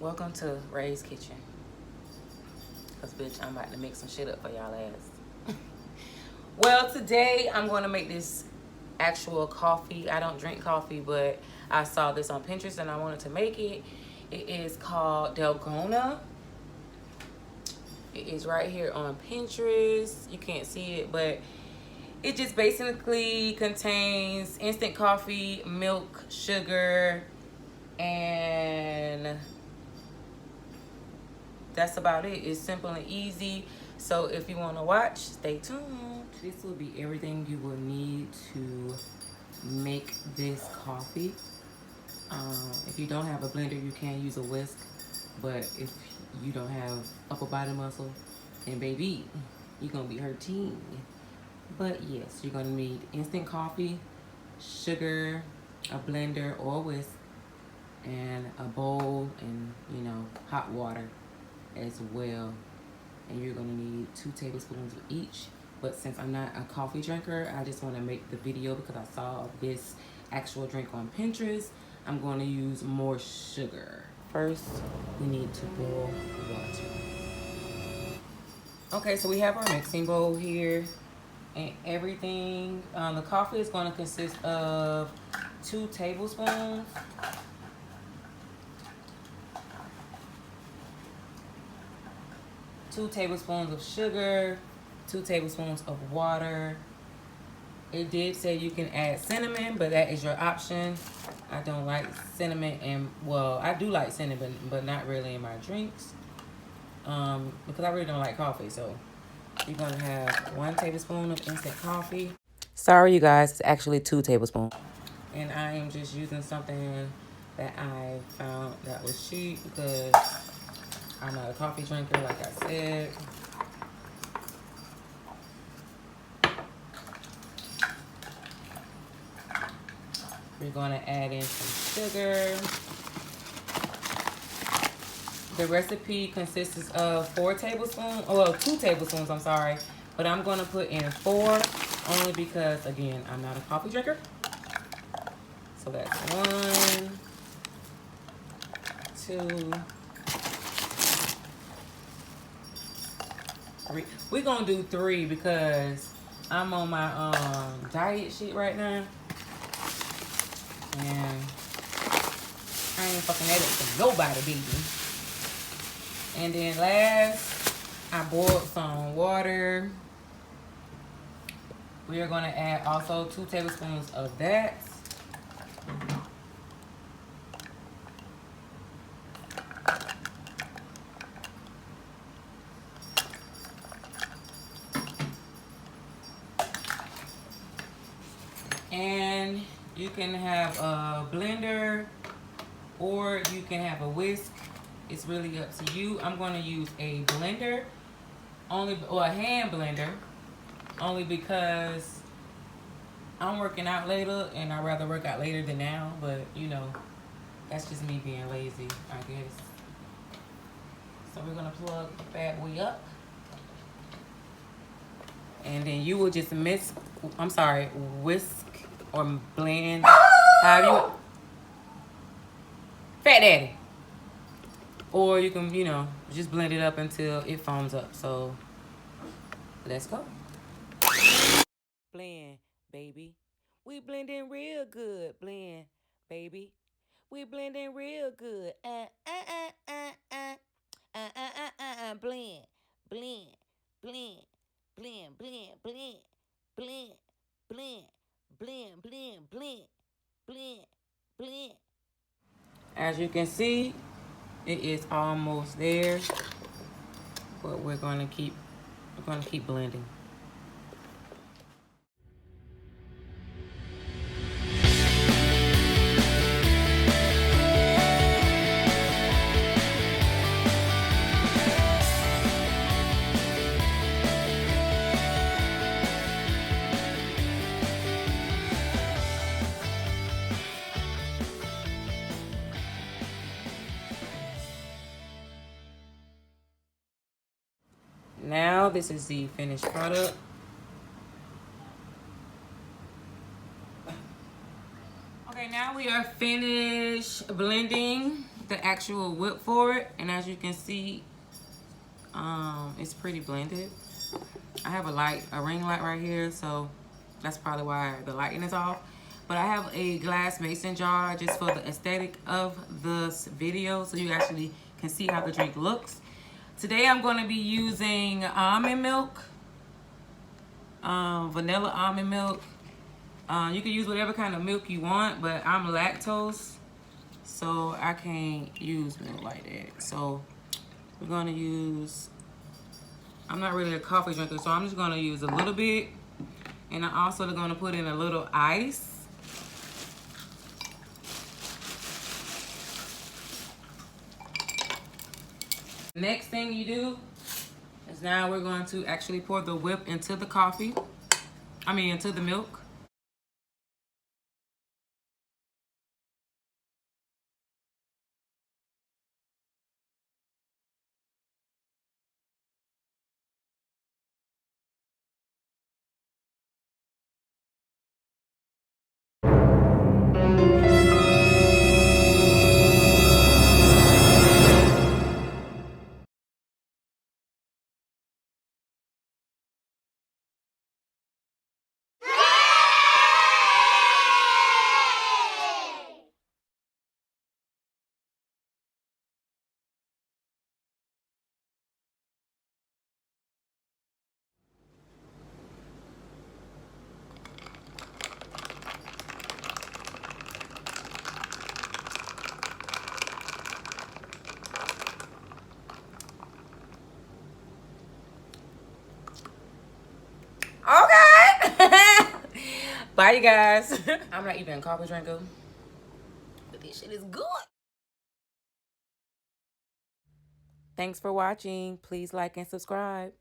Welcome to Ray's Kitchen. Cause bitch, I'm about to make some shit up for y'all ass. Well, today I'm gonna make this actual coffee. I don't drink coffee, but I saw this on Pinterest and I wanted to make it. It is called Dalgona. It is right here on Pinterest. You can't see it, but it just basically contains instant coffee, milk, sugar, and that's about it. It's simple and easy. So if you want to watch, stay tuned. This will be everything you will need to make this coffee. If you don't have a blender, you can use a whisk. But if you don't have upper body muscle, then baby, you're going to be hurting. But yes, you're going to need instant coffee, sugar, a blender or a whisk, and a bowl and, hot water as well. And you're going to need 2 tablespoons of each. But since I'm not a coffee drinker, I just want to make the video because I saw this actual drink on Pinterest. I'm going to use more sugar. First, we need to boil water. Okay, so we have our mixing bowl here and everything. The coffee is going to consist of 2 tablespoons. 2 tablespoons of sugar, 2 tablespoons of water. It did say you can add cinnamon, but that is your option. I don't like cinnamon, and well, I do like cinnamon, but not really in my drinks. Because I really don't like coffee. So you're gonna have 1 tablespoon of instant coffee. Sorry, you guys, it's actually 2 tablespoons. And I am just using something that I found that was cheap because I'm not a coffee drinker, like I said. We're gonna add in some sugar. The recipe consists of 2 tablespoons, I'm sorry. But I'm gonna put in 4 only because, again, I'm not a coffee drinker. So that's 1, 2, 3. We're gonna do 3 because I'm on my diet shit right now. And I ain't fucking at it for nobody, baby. And then last, I boiled some water. We are gonna add also 2 tablespoons of that. And you can have a blender or you can have a whisk. It's really up to you. I'm going to use a blender, or a hand blender, only because I'm working out later and I'd rather work out later than now. But, that's just me being lazy, I guess. So we're going to plug the bad boy up. And then you will just whisk or blend. However you Fat Daddy. Or you can, just blend it up until it foams up. So, let's go. Blend, baby. We blending real good. Blend, baby. We blending real good. Blend, blend, blend, blend, blend, blend, blend, blend, blend, blend, blend, blend, blend. As you can see, it is almost there, but we're gonna keep blending. Now this is the finished product. Okay, now we are finished blending. the actual whip for it, and as you can see, it's pretty blended. I have a ring light right here, so that's probably why the lighting is off. But I have a glass mason jar just for the aesthetic of this video, so you actually can see how the drink looks. Today I'm going to be using almond milk, vanilla almond milk. You can use whatever kind of milk you want, but I'm lactose, so I can't use milk like that. So we're going to use, I'm not really a coffee drinker, so I'm just going to use a little bit. And I'm also going to put in a little ice. Next thing you do is now we're going to actually pour the whip into the coffee. Into the milk. Okay. Bye, you guys. I'm not even a coffee drinker, but this shit is good. Thanks for watching. Please like and subscribe.